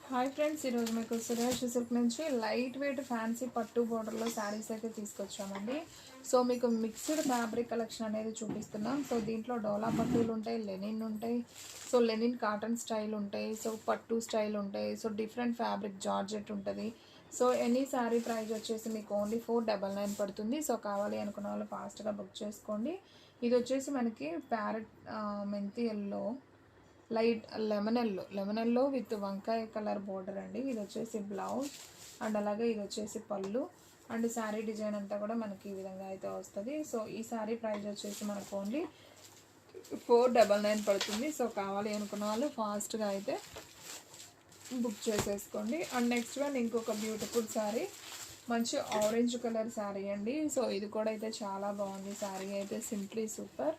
Hi friends, ఈరోజు మీకు Suresh silk నుంచి లైట్ వెయిట్ ఫ్యాన్సీ పట్టు బోర్డర్లో శారీస్ అయితే తీసుకొచ్చామండి. సో మీకు మిక్స్డ్ ఫ్యాబ్రిక్ కలెక్షన్ అనేది చూపిస్తున్నాం. సో దీంట్లో డోలా పట్టులు ఉంటాయి, లెనిన్ ఉంటాయి, సో లెనిన్ కాటన్ స్టైల్ ఉంటాయి, సో పట్టు స్టైల్ ఉంటాయి, సో డిఫరెంట్ ఫ్యాబ్రిక్ జార్జెట్ ఉంటుంది. సో ఎనీ శారీ ప్రైస్ వచ్చేసి మీకు ఓన్లీ 499 పడుతుంది. సో కావాలి అనుకున్న వాళ్ళు ఫాస్ట్గా బుక్ చేసుకోండి. ఇది వచ్చేసి మనకి ప్యారెట్ మెంతి yellow, light lemon yellow with వంకాయ కలర్ బోర్డర్ అండి. ఇది వచ్చేసి బ్లౌజ్ అండ్ అలాగే ఇది వచ్చేసి పళ్ళు అండ్ శారీ డిజైన్ అంతా కూడా మనకి ఈ విధంగా అయితే వస్తుంది. సో ఈ శారీ ప్రైస్ వచ్చేసి మనకు ఓన్లీ 499 పడుతుంది. సో కావాలి అనుకున్న వాళ్ళు ఫాస్ట్గా అయితే బుక్ చేసేసుకోండి. అండ్ నెక్స్ట్ వన్ ఇంకొక బ్యూటిఫుల్ శారీ, మంచి ఆరెంజ్ కలర్ శారీ అండి. సో ఇది కూడా అయితే చాలా బాగుంది. శారీ అయితే సింప్లీ సూపర్.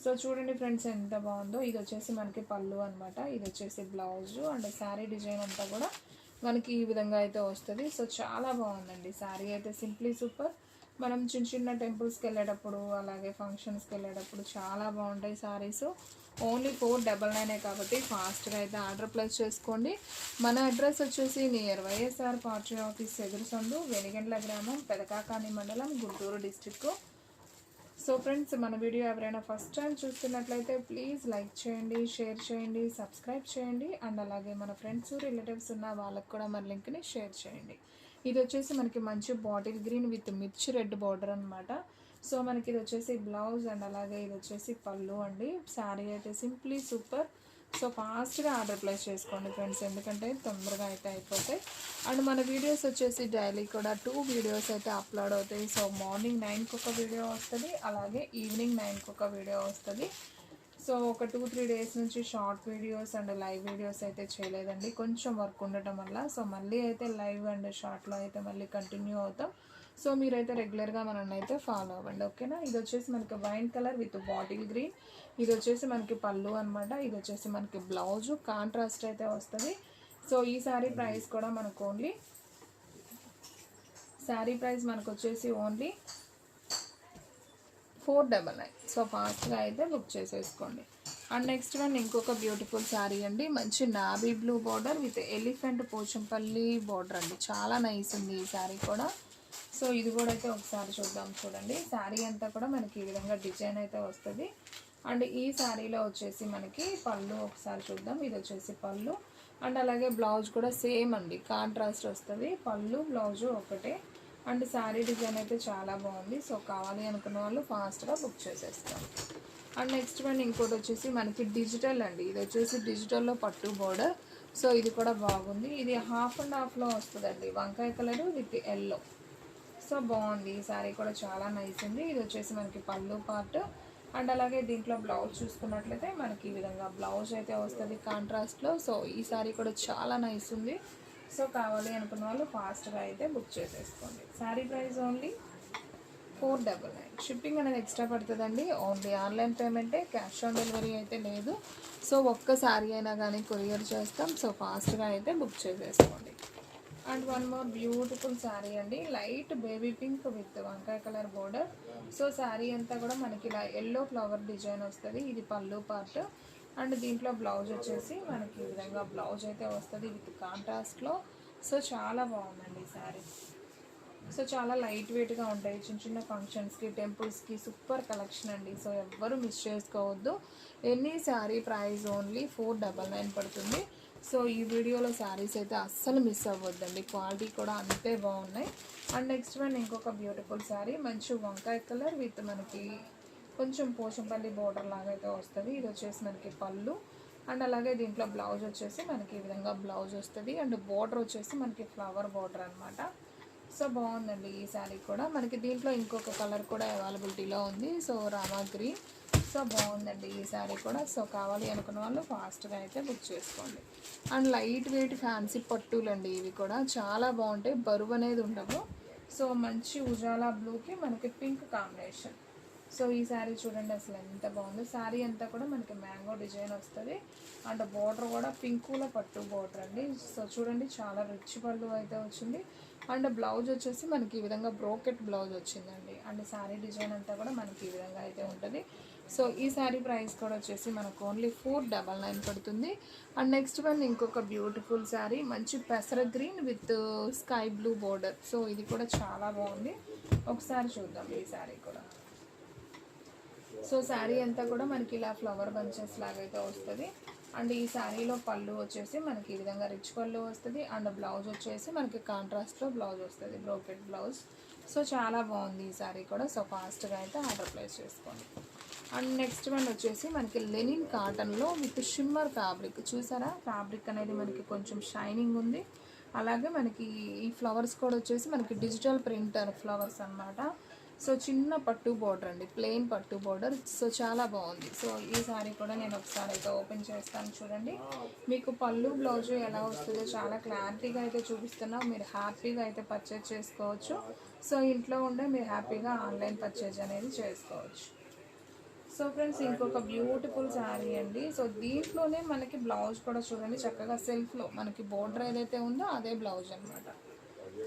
సో చూడండి ఫ్రెండ్స్ ఎంత బాగుందో. ఇది వచ్చేసి మనకి పళ్ళు అనమాట, ఇది వచ్చేసి బ్లౌజ్ అండ్ శారీ డిజైన్ అంతా కూడా మనకి ఈ విధంగా అయితే వస్తుంది. సో చాలా బాగుందండి శారీ అయితే సింప్లీ సూపర్. మనం చిన్న చిన్న టెంపుల్స్కి వెళ్ళేటప్పుడు అలాగే ఫంక్షన్స్కి వెళ్ళేటప్పుడు చాలా బాగుంటాయి శారీస్. ఓన్లీ 499 కాబట్టి ఫాస్ట్గా అయితే ఆర్డర్ ప్లేస్ చేసుకోండి. మన అడ్రస్ వచ్చేసి నియర్ వైఎస్ఆర్ పార్టీ ఆఫీస్ ఎదురు సందు, వెనిగండ్ల గ్రామం, పెదకాకాని మండలం, గుంటూరు డిస్టిక్. సో ఫ్రెండ్స్, మన వీడియో ఎవరైనా ఫస్ట్ టైం చూస్తున్నట్లయితే ప్లీజ్ లైక్ చేయండి, షేర్ చేయండి, సబ్స్క్రైబ్ చేయండి అండ్ అలాగే మన ఫ్రెండ్స్ రిలేటివ్స్ ఉన్న వాళ్ళకు కూడా మన లింక్ని షేర్ చేయండి. ఇది వచ్చేసి మనకి మంచి బాటిల్ గ్రీన్ విత్ మిర్చి రెడ్ బార్డర్ అనమాట. సో మనకి ఇది వచ్చేసి బ్లౌజ్ అండ్ అలాగే ఇది వచ్చేసి పళ్ళు అండి. శారీ అయితే సింప్లీ సూపర్. సో ఫాస్ట్గా ఆర్డర్ ప్లేస్ చేసుకోండి ఫ్రెండ్స్, ఎందుకంటే తొందరగా అయితే అయిపోతాయి. అండ్ మన వీడియోస్ వచ్చేసి డైలీ కూడా 2 వీడియోస్ అయితే అప్లోడ్ అవుతాయి. సో మార్నింగ్ 9కి ఒక వీడియో వస్తుంది, అలాగే ఈవినింగ్ 9కి ఒక వీడియో వస్తుంది. సో ఒక 2-3 డేస్ నుంచి short videos and live videos అయితే చేయలేదండి, కొంచెం వర్క్ ఉండటం వల్ల. సో మళ్ళీ అయితే లైవ్ అండ్ షార్ట్లో అయితే మళ్ళీ కంటిన్యూ అవుతాం. సో మీరైతే రెగ్యులర్గా మనల్ని అయితే ఫాలో అవ్వండి, ఓకేనా. ఇది వచ్చేసి మనకి wine colour with bottle green, ఇది వచ్చేసి మనకి పళ్ళు అనమాట, ఇది వచ్చేసి మనకి బ్లౌజు కాంట్రాస్ట్ అయితే వస్తుంది. సో ఈ శారీ ప్రైస్ కూడా మనకు ఓన్లీ వచ్చేసి ఓన్లీ 499. సో ఫాస్ట్గా అయితే బుక్ చేసేసుకోండి. అండ్ నెక్స్ట్ వన్ ఇంకొక బ్యూటిఫుల్ శారీ అండి, మంచి navy blue border with elephant Pochampally border అండి. చాలా నైస్ ఉంది ఈ శారీ కూడా. సో ఇది కూడా అయితే ఒకసారి చూద్దాం. చూడండి శారీ అంతా కూడా మనకి ఈ విధంగా డిజైన్ అయితే వస్తుంది. అండ్ ఈ శారీలో వచ్చేసి మనకి పళ్ళు ఒకసారి చూద్దాం. ఇది వచ్చేసి పళ్ళు అండ్ అలాగే బ్లౌజ్ కూడా సేమ్ అండి, కాంట్రాస్ట్ వస్తుంది. పళ్ళు బ్లౌజు ఒకటే అండ్ శారీ డిజైన్ అయితే చాలా బాగుంది. సో కావాలి అనుకున్న వాళ్ళు ఫాస్ట్గా బుక్ చేసేస్తాం. అండ్ నెక్స్ట్ వన్ ఇంకోటి వచ్చేసి మనకి డిజిటల్ అండి, ఇది వచ్చేసి డిజిటల్లో పట్టు బోర్డర్. సో ఇది కూడా బాగుంది. ఇది హాఫ్ అండ్ హాఫ్లో వస్తుందండి, వంకాయ కలరు విత్ ఎల్లో. సో బాగుంది ఈ శారీ కూడా, చాలా నైస్ ఉంది. ఇది వచ్చేసి మనకి పళ్ళు పార్ట్ అండ్ అలాగే దీంట్లో బ్లౌజ్ చూసుకున్నట్లయితే మనకి ఈ విధంగా బ్లౌజ్ అయితే వస్తుంది కాంట్రాస్ట్లో. సో ఈ శారీ కూడా చాలా నైస్ ఉంది. సో కావాలి అనుకున్న వాళ్ళు ఫాస్ట్గా అయితే బుక్ చేసేసుకోండి. Sari price only 499. షిప్పింగ్ అనేది ఎక్స్ట్రా పడుతుందండి. ఓన్లీ ఆన్లైన్ పేమెంటే, క్యాష్ ఆన్ డెలివరీ అయితే లేదు. సో ఒక్క శారీ అయినా కానీ కొరియర్ చేస్తాం. సో ఫాస్ట్గా అయితే బుక్ చేసేసుకోండి. And one more beautiful sari అండి, లైట్ బేబీ పింక్ విత్ వంకాయ కలర్ బోర్డర్. సో శారీ అంతా కూడా మనకి ఇలా ఎల్లో ఫ్లవర్ డిజైన్ వస్తుంది. ఇది పళ్ళు పార్ట్ అండ్ దీంట్లో బ్లౌజ్ వచ్చేసి మనకి ఈ విధంగా బ్లౌజ్ అయితే వస్తుంది విత్ కాంట్రాస్ట్లో. సో చాలా బాగుందండి ఈ శారీ. సో చాలా లైట్ వెయిట్గా ఉంటాయి, చిన్న చిన్న ఫంక్షన్స్కి, టెంపుల్స్కి సూపర్ కలెక్షన్ అండి. సో ఎవ్వరూ మిస్ చేసుకోవద్దు. ఎనీ శారీ ప్రైస్ ఓన్లీ 499 పడుతుంది. సో ఈ వీడియోలో శారీస్ అయితే అస్సలు మిస్ అవ్వద్దండి, క్వాలిటీ కూడా అంతే బాగున్నాయి. అండ్ నెక్స్ట్ వన్ ఇంకొక బ్యూటిఫుల్ శారీ, మంచి వంకాయ కలర్ విత్ మనకి కొంచెం పోచంపల్లి బోర్డర్ లాగా అయితే వస్తుంది. ఇది వచ్చేసి మనకి పళ్ళు అండ్ అలాగే దీంట్లో బ్లౌజ్ వచ్చేసి మనకి ఈ విధంగా బ్లౌజ్ వస్తుంది అండ్ బోర్డర్ వచ్చేసి మనకి ఫ్లవర్ బోర్డర్ అనమాట. సో బాగుందండి ఈ శారీ కూడా. మనకి దీంట్లో ఇంకొక కలర్ కూడా అవైలబిలిటీలో ఉంది, సో రామా గ్రీన్. సో బాగుందండి ఈ శారీ కూడా. సో కావాలి అనుకున్న వాళ్ళు ఫాస్ట్గా అయితే బుక్ చేసుకోండి. అండ్ లైట్ వెయిట్ ఫ్యాన్సీ పట్టులండి, ఇవి కూడా చాలా బాగుంటాయి, బరువు అనేది ఉండవు. సో మంచి ఉజాలా బ్లూకి మనకి పింక్ కాంబినేషన్. సో ఈ శారీ చూడండి అసలు ఎంత బాగుందో. శారీ అంతా కూడా మనకి మ్యాంగో డిజైన్ వస్తుంది అండ్ బోర్డర్ కూడా పింకులో పట్టు బోర్డర్ అండి. సో చూడండి చాలా రిచ్ పళ్ళు అయితే వచ్చింది అండ్ బ్లౌజ్ వచ్చేసి మనకి ఈ విధంగా బ్రోకెట్ బ్లౌజ్ వచ్చిందండి. అండ్ శారీ డిజైన్ అంతా కూడా మనకి ఈ విధంగా అయితే ఉంటుంది. సో ఈ శారీ ప్రైస్ కూడా వచ్చేసి మనకు ఓన్లీ 499 పడుతుంది. అండ్ నెక్స్ట్ వన్ ఇంకొక బ్యూటిఫుల్ శారీ, మంచి పెసర green with sky blue border. So ఇది కూడా చాలా బాగుంది. ఒకసారి చూద్దాం ఈ శారీ కూడా. సో శారీ అంతా కూడా మనకి ఇలా ఫ్లవర్ బంచెస్ లాగైతే వస్తుంది. అండ్ ఈ శారీలో పళ్ళు వచ్చేసి మనకి ఈ విధంగా రిచ్ పళ్ళు వస్తుంది. అండ్ బ్లౌజ్ వచ్చేసి మనకి కాంట్రాస్ట్లో బ్లౌజ్ వస్తుంది, బ్రోకెట్ బ్లౌజ్. సో చాలా బాగుంది ఈ శారీ కూడా. సో ఫాస్ట్గా అయితే ఆర్డర్ ప్లేస్ చేసుకోండి. అండ్ నెక్స్ట్ వన్ వచ్చేసి మనకి లెనిన్ కాటన్లో విత్ షిమ్మర్ ఫ్యాబ్రిక్. చూసారా, ఫ్యాబ్రిక్ అనేది మనకి కొంచెం షైనింగ్ ఉంది. అలాగే మనకి ఈ ఫ్లవర్స్ కూడా వచ్చేసి మనకి డిజిటల్ ప్రింటర్ ఫ్లవర్స్ అన్నమాట. సో చిన్న పట్టు బోర్డర్ అండి, ప్లెయిన్ పట్టు బోర్డర్. సో చాలా బాగుంది. సో ఈ శారీ కూడా నేను ఒకసారి అయితే ఓపెన్ చేస్తాను చూడండి. మీకు పళ్ళు బ్లౌజు ఎలా వస్తుందో చాలా క్లారిటీగా అయితే చూపిస్తున్నా. మీరు హ్యాపీగా అయితే పర్చేజ్ చేసుకోవచ్చు. సో ఇంట్లో ఉండే మీరు హ్యాపీగా ఆన్లైన్ పర్చేజ్ అనేది చేసుకోవచ్చు. సో ఫ్రెండ్స్ ఇంకొక బ్యూటిఫుల్ శారీ అండి. సో దీంట్లోనే మనకి బ్లౌజ్ కూడా చూడండి, చక్కగా సెల్ఫ్లో మనకి బోర్డర్ ఏదైతే ఉందో అదే బ్లౌజ్ అనమాట.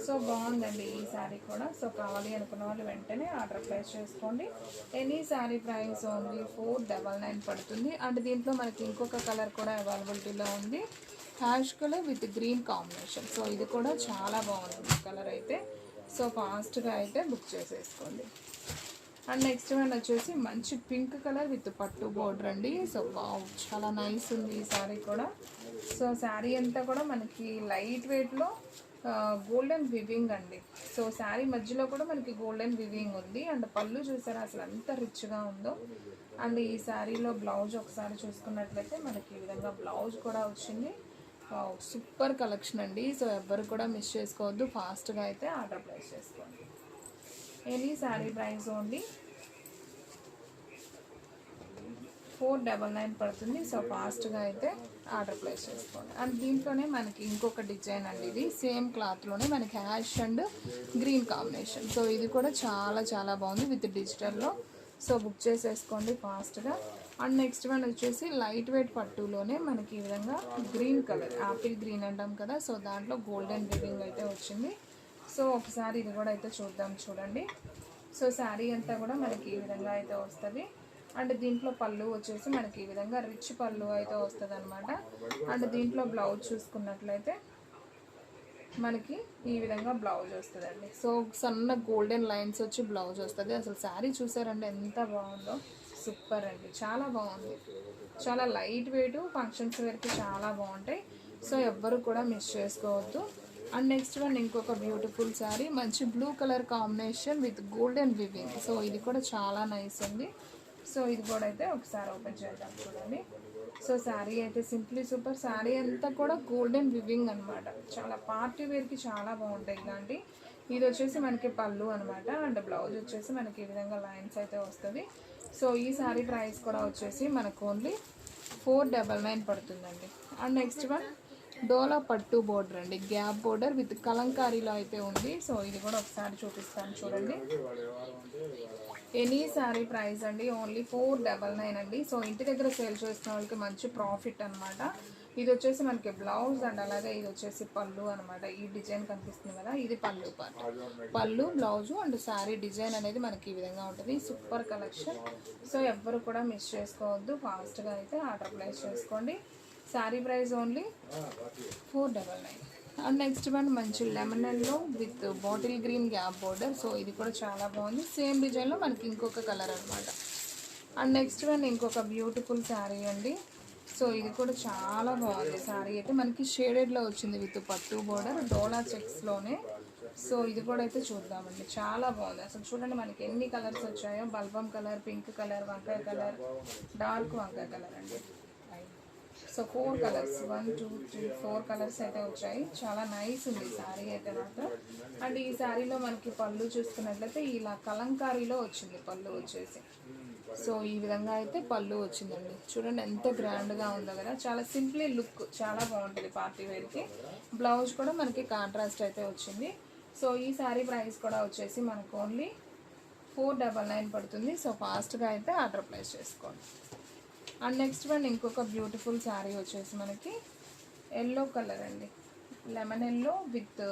సో బాగుందండి ఈ శారీ కూడా. సో కావాలి అనుకున్న వాళ్ళు వెంటనే ఆర్డర్ ప్లేస్ చేసుకోండి. ఎనీ శారీ ప్రైస్ ఓన్లీ 499 పడుతుంది. అండ్ దీంట్లో మనకి ఇంకొక కలర్ కూడా అవైలబిలిటీలో ఉంది, ash colour with green combination. So ఇది కూడా చాలా బాగుంది కలర్ అయితే. సో ఫాస్ట్గా అయితే బుక్ చేసేసుకోండి. అండ్ నెక్స్ట్ వన్ వచ్చేసి మంచి పింక్ కలర్ విత్ పట్టు బోర్డర్ అండి. సో చాలా నైస్ ఉంది ఈ శారీ కూడా. సో శారీ అంతా కూడా మనకి లైట్ వెయిట్లో గోల్డెన్ వివింగ్ అండి. సో శారీ మధ్యలో కూడా మనకి గోల్డెన్ వివింగ్ ఉంది. అండ్ పళ్ళు చూసారా అసలు ఎంత రిచ్గా ఉందో. అండ్ ఈ శారీలో బ్లౌజ్ ఒకసారి చూసుకున్నట్లయితే మనకి ఈ విధంగా బ్లౌజ్ కూడా వచ్చింది. సూపర్ కలెక్షన్ అండి. సో ఎవ్వరు కూడా మిస్ చేసుకోవద్దు, ఫాస్ట్గా అయితే ఆర్డర్ ప్లేస్ చేసుకోండి. ఎనీ శారీ ప్రైస్ ఓన్లీ 499 పడుతుంది. సో ఫాస్ట్గా అయితే ఆర్డర్ ప్లేస్ చేసుకోండి. అండ్ దీంట్లోనే మనకి ఇంకొక డిజైన్ అండి, ఇది సేమ్ క్లాత్లోనే మనకి hash and green combination. So ఇది కూడా చాలా చాలా బాగుంది విత్ డిజిటల్లో. సో బుక్ చేసేసుకోండి ఫాస్ట్గా. అండ్ నెక్స్ట్ వన్ వచ్చేసి లైట్ వెయిట్ పట్టులోనే మనకి ఈ విధంగా గ్రీన్ కలర్, యాపిల్ గ్రీన్ అంటాం కదా, సో దాంట్లో గోల్డెన్ వీవింగ్ అయితే వచ్చింది. సో ఒకసారి ఇది కూడా అయితే చూద్దాం చూడండి. సో శారీ అంతా కూడా మనకి ఈ విధంగా అయితే వస్తుంది. అండ్ దీంట్లో పళ్ళు వచ్చేసి మనకి ఈ విధంగా రిచ్ పళ్ళు అయితే వస్తుంది అనమాట. అండ్ దీంట్లో బ్లౌజ్ చూసుకున్నట్లయితే మనకి ఈ విధంగా బ్లౌజ్ వస్తుందండి. సో సన్న గోల్డెన్ లైన్స్ వచ్చి బ్లౌజ్ వస్తుంది. అసలు శారీ చూసారండి ఎంత బాగుందో, సూపర్ అండి, చాలా బాగుంది. చాలా లైట్ వెయిట్, ఫంక్షన్స్ వేర్కి చాలా బాగుంటాయి. సో ఎవ్వరు కూడా మిస్ చేసుకోవద్దు. అండ్ నెక్స్ట్ వన్ ఇంకొక బ్యూటిఫుల్ శారీ, మంచి blue colour combination with golden weaving. So ఇది కూడా చాలా నైస్ ఉంది. సో ఇది కూడా అయితే ఒకసారి ఓపెన్ చేద్దాం చూడండి. సో శారీ అయితే సింప్లీ సూపర్. శారీ అంతా కూడా గోల్డెన్ వివింగ్ అనమాట. చాలా పార్టీ వేర్కి చాలా బాగుంటాయి ఇలాంటి. ఇది వచ్చేసి మనకి పళ్ళు అనమాట. అండ్ బ్లౌజ్ వచ్చేసి మనకి ఈ విధంగా లైన్స్ అయితే వస్తుంది. సో ఈ శారీ ప్రైస్ కూడా వచ్చేసి మనకు ఓన్లీ 499 పడుతుందండి. అండ్ నెక్స్ట్ వన్ డోలా పట్టు బోర్డర్ అండి, గ్యాప్ బోర్డర్ విత్ కలంకారీలో అయితే ఉంది. సో ఇది కూడా ఒకసారి చూపిస్తాను చూడండి. ఎనీ శారీ ప్రైస్ అండి ఓన్లీ 499 అండి. సో ఇంటి దగ్గర సేల్ చేసిన వాళ్ళకి మంచి ప్రాఫిట్ అనమాట. ఇది వచ్చేసి మనకి బ్లౌజ్ అండ్ అలాగే ఇది వచ్చేసి పళ్ళు అనమాట. ఈ డిజైన్ కనిపిస్తుంది కదా, ఇది పళ్ళు పార్ట్. పళ్ళు, బ్లౌజు అండ్ శారీ డిజైన్ అనేది మనకి ఈ విధంగా ఉంటుంది. Super collection. సో ఎవ్వరు కూడా మిస్ చేసుకోవద్దు, ఫాస్ట్గా అయితే ఆర్డర్ ప్లేస్ చేసుకోండి. Sari price only 499. And next one మంచి lemon yellow with bottle green gap border. So ఇది కూడా చాలా బాగుంది. సేమ్ డిజైన్లో మనకి ఇంకొక కలర్ అనమాట. అండ్ నెక్స్ట్ వన్ ఇంకొక బ్యూటిఫుల్ శారీ అండి. సో ఇది కూడా చాలా బాగుంది. శారీ అయితే మనకి షేడెడ్లో వచ్చింది విత్ పట్టు బోర్డర్, డోలా చెక్స్లోనే. సో ఇది కూడా అయితే చూద్దామండి, చాలా బాగుంది. అసలు చూడండి మనకి ఎన్ని కలర్స్ వచ్చాయో, బల్బం కలర్, పింక్ కలర్, వంకాయ కలర్, డార్క్ వంకాయ కలర్ అండి. సో 4 కలర్స్, 1 2 3 4 కలర్స్ అయితే వచ్చాయి. చాలా నైస్ ఉంది శారీ అయితే మాత్రం. అండ్ ఈ శారీలో మనకి పళ్ళు చూసుకున్నట్లయితే ఇలా కలంకారీలో వచ్చింది పళ్ళు వచ్చేసి. సో ఈ విధంగా అయితే పళ్ళు వచ్చిందండి. చూడండి ఎంత గ్రాండ్గా ఉందో కదా, చాలా సింప్లీ లుక్, చాలా బాగుంటుంది పార్టీ వేర్కి. బ్లౌజ్ కూడా మనకి కాంట్రాస్ట్ అయితే వచ్చింది. సో ఈ శారీ ప్రైస్ కూడా వచ్చేసి మనకు ఓన్లీ 499 పడుతుంది. సో ఫాస్ట్గా అయితే ఆర్డర్ ప్లేస్ చేసుకోండి. అండ్ నెక్స్ట్ వన్ ఇంకొక బ్యూటిఫుల్ శారీ వచ్చేసి మనకి ఎల్లో కలర్ అండి, lemon yellow with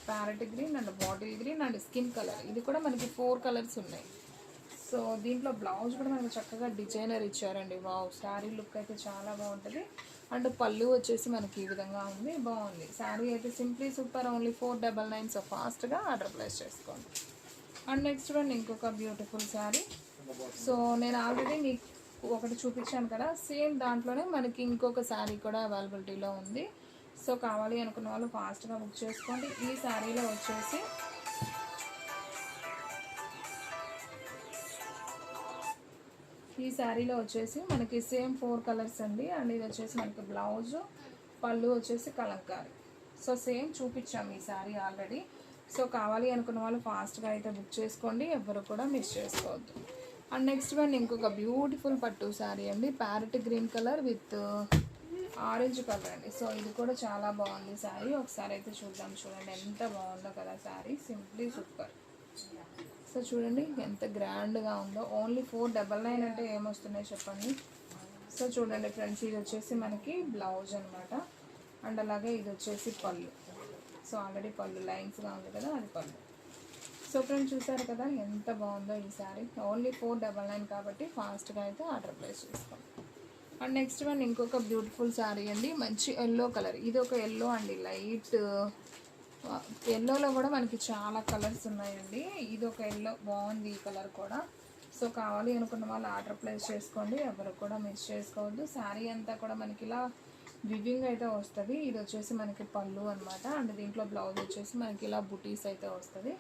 parrot green and bottle green and skin colour. ఇది కూడా మనకి 4 కలర్స్ ఉన్నాయి. సో దీంట్లో బ్లౌజ్ కూడా మనకు చక్కగా డిజైనర్ ఇచ్చారండి. వావ్, శారీ లుక్ అయితే చాలా బాగుంటుంది. అండ్ పళ్ళు వచ్చేసి మనకి ఈ విధంగా ఉంది, బాగుంది. శారీ అయితే సింప్లీ సూపర్, ఓన్లీ 499. సో ఫాస్ట్గా ఆర్డర్ ప్లేస్ చేసుకోండి. అండ్ నెక్స్ట్ వన్ ఇంకొక బ్యూటిఫుల్ శారీ. సో నేను ఆల్రెడీ మీకు ఒకటి చూపించాను కదా, సేమ్ దాంట్లోనే మనకి ఇంకొక శారీ కూడా అవైలబిలిటీలో ఉంది. సో కావాలి అనుకున్న వాళ్ళు ఫాస్ట్గా బుక్ చేసుకోండి. ఈ శారీలో వచ్చేసి మనకి సేమ్ 4 కలర్స్ అండి. అండ్ ఇది వచ్చేసి మనకి బ్లౌజ్, పళ్ళు వచ్చేసి కలంకారీ. సో సేమ్ చూపించాము ఈ శారీ ఆల్రెడీ. సో కావాలి అనుకున్న వాళ్ళు ఫాస్ట్గా అయితే బుక్ చేసుకోండి, ఎవరు కూడా మిస్ చేసుకోవద్దు. అండ్ నెక్స్ట్ వన్ ఇంకొక బ్యూటిఫుల్ పట్టు శారీ అండి. Parrot green colour with orange colour అండి. సో ఇది కూడా చాలా బాగుంది శారీ. ఒకసారి అయితే చూద్దాం. చూడండి ఎంత బాగుందో కదా శారీ, సింప్లీ సూపర్. సో చూడండి ఎంత గ్రాండ్గా ఉందో. ఓన్లీ 499 అంటే ఏమొస్తున్నాయి చెప్పండి. సో చూడండి ఫ్రెండ్స్, ఇది వచ్చేసి మనకి బ్లౌజ్ అనమాట. అండ్ అలాగే ఇది వచ్చేసి పళ్ళు. సో ఆల్రెడీ పళ్ళు లైన్స్గా ఉంది కదా, అది పళ్ళు. సో ఫ్రెండ్స్ చూసారు కదా ఎంత బాగుందో ఈ శారీ. ఓన్లీ 499 కాబట్టి ఫాస్ట్గా అయితే ఆర్డర్ ప్లేస్ చేసుకోండి. అండ్ నెక్స్ట్ వన్ ఇంకొక బ్యూటిఫుల్ శారీ అండి. మంచి ఎల్లో కలర్. ఇది ఒక ఎల్లో అండి, లైట్ ఎల్లోలో కూడా మనకి చాలా కలర్స్ ఉన్నాయండి. ఇది ఒక ఎల్లో, బాగుంది ఈ కలర్ కూడా. సో కావాలి అనుకున్న వాళ్ళు ఆర్డర్ ప్లేస్ చేసుకోండి, ఎవరు కూడా మిస్ చేసుకోవద్దు. శారీ అంతా కూడా మనకి ఇలా వివింగ్ అయితే వస్తుంది. ఇది వచ్చేసి మనకి పళ్ళు అనమాట. అండ్ దీంట్లో బ్లౌజ్ వచ్చేసి మనకి ఇలా బుటీస్ అయితే వస్తుంది.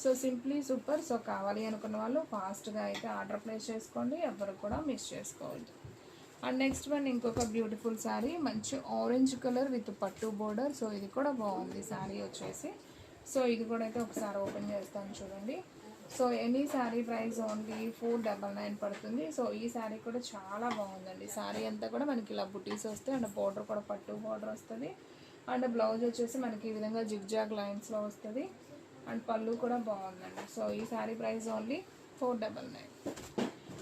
So simply super. సో కావాలి అనుకున్న వాళ్ళు ఫాస్ట్గా అయితే ఆర్డర్ ప్లేస్ చేసుకోండి, ఎవరు కూడా మిస్ చేసుకోవద్దు. అండ్ నెక్స్ట్ వన్ ఇంకొక బ్యూటిఫుల్ శారీ. మంచి ఆరెంజ్ కలర్ విత్ పట్టు బోర్డర్. సో ఇది కూడా బాగుంది శారీ వచ్చేసి. సో ఇది కూడా అయితే ఒకసారి ఓపెన్ చేస్తాను చూడండి. So any sari price only 499 పడుతుంది. సో ఈ శారీ కూడా చాలా బాగుందండి. శారీ అంతా కూడా మనకి ఇలా బుటీస్ వస్తాయి. అండ్ బోర్డర్ కూడా పట్టు బోర్డర్ వస్తుంది. అండ్ బ్లౌజ్ వచ్చేసి మనకి ఈ విధంగా జిగ్జాగ్ లైన్స్లో వస్తుంది. అండ్ పళ్ళు కూడా బాగుందండి. సో ఈ sari price only 499.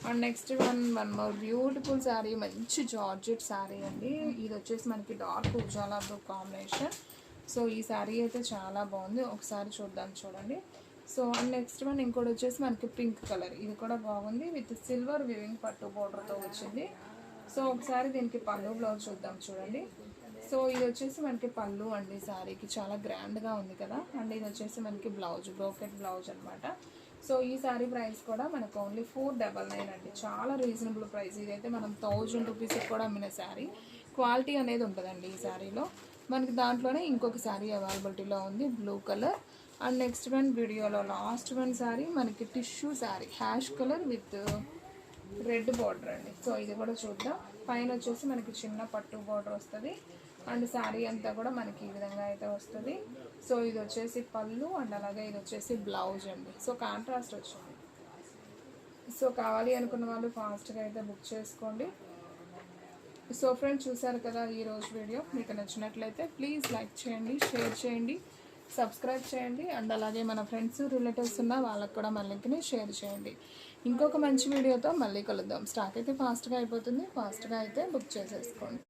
And next one more beautiful sari. మంచి జార్జెట్ శారీ అండి. ఇది వచ్చేసి మనకి dark Ujala blue combination. So ఈ శారీ అయితే చాలా బాగుంది, ఒకసారి చూద్దాం చూడండి. సో అండ్ నెక్స్ట్ వన్ ఇంకోటి వచ్చేసి మనకి పింక్ కలర్. ఇది కూడా బాగుంది, విత్ సిల్వర్ వివింగ్ పట్టు బోర్డర్తో వచ్చింది. సో ఒకసారి దీనికి పళ్ళు బ్లౌజ్ చూద్దాం చూడండి. సో ఇది వచ్చేసి మనకి పళ్ళు అండి. శారీకి చాలా గ్రాండ్గా ఉంది కదా. అండ్ ఇది వచ్చేసి మనకి బ్లౌజ్, బ్రోకెట్ బ్లౌజ్ అనమాట. సో ఈ శారీ ప్రైస్ కూడా మనకు ఓన్లీ 499 అండి. చాలా రీజనబుల్ ప్రైస్. ఇదైతే మనం 1000 రూపీస్కి కూడా అమ్మిన శారీ. క్వాలిటీ అనేది ఉంటుందండి ఈ శారీలో. మనకి దాంట్లోనే ఇంకొక శారీ అవైలబిలిటీలో ఉంది, blue colour. And next one వీడియోలో లాస్ట్ వన్ శారీ మనకి tissue sari, ash colour with red border అండి. సో ఇది కూడా చూద్దాం. పైన వచ్చేసి మనకి చిన్న పట్టు బార్డర్ వస్తుంది. అండ్ శారీ అంతా కూడా మనకి ఈ విధంగా అయితే వస్తుంది. సో ఇది వచ్చేసి పళ్ళు. అండ్ అలాగే ఇది వచ్చేసి బ్లౌజ్ అండి. సో కాంట్రాస్ట్ వచ్చింది. సో కావాలి అనుకున్న వాళ్ళు ఫాస్ట్గా అయితే బుక్ చేసుకోండి. సో ఫ్రెండ్స్ చూసారు కదా ఈరోజు వీడియో. మీకు నచ్చినట్లయితే ప్లీజ్ లైక్ చేయండి, షేర్ చేయండి, సబ్స్క్రైబ్ చేయండి. అండ్ అలాగే మన ఫ్రెండ్స్ రిలేటివ్స్ ఉన్న వాళ్ళకి కూడా మన లింక్ని షేర్ చేయండి. ఇంకొక మంచి వీడియోతో మళ్ళీ కలుద్దాం. స్టాక్ అయితే ఫాస్ట్గా అయిపోతుంది, ఫాస్ట్గా అయితే బుక్ చేసేసుకోండి.